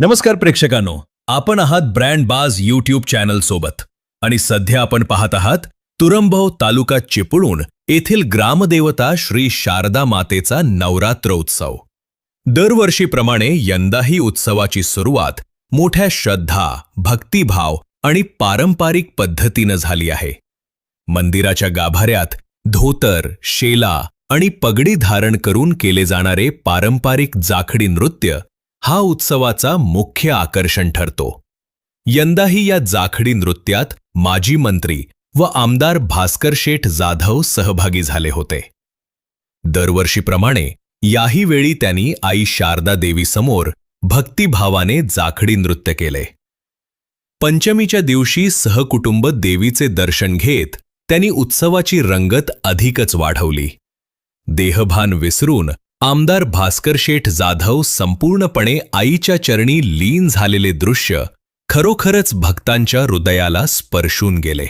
नमस्कार प्रेक्षकांनो, आपण आहात ब्रँड बाज यूट्यूब चॅनल सोबत आणि सध्या आपण पाहत आहात तुरंबव तालुका चिपळूण येथील ग्रामदेवता श्री शारदा मातेचा नवरात्र उत्सव. दरवर्षीप्रमाणे यंदाही उत्सवाची सुरुवात मोठ्या श्रद्धा, भक्तिभाव आणि पारंपरिक पद्धतीने झाली आहे. मंदिराच्या गाभाऱ्यात धोतर, शेला आणि पगडी धारण करून केले जाणारे पारंपरिक जाखडी नृत्य हा उत्सवाचा मुख्य आकर्षण ठरतो. यंदाही या जाखडी नृत्यात माजी मंत्री व आमदार भास्कर शेठ जाधव सहभागी झाले होते. दरवर्षीप्रमाणे याही वेळी त्यांनी आई शारदा देवीसमोर भक्तिभावाने जाखडी नृत्य केले. पंचमीच्या दिवशी सहकुटुंब देवीचे दर्शन घेत त्यांनी उत्सवाची रंगत अधिकच वाढवली. देहभान विसरून आमदार भास्कर शेठ जाधव संपूर्णपणे आईच्या चरणी लीन झालेले दृश्य खरोखरच भक्तांच्या हृदयाला स्पर्शून गेले.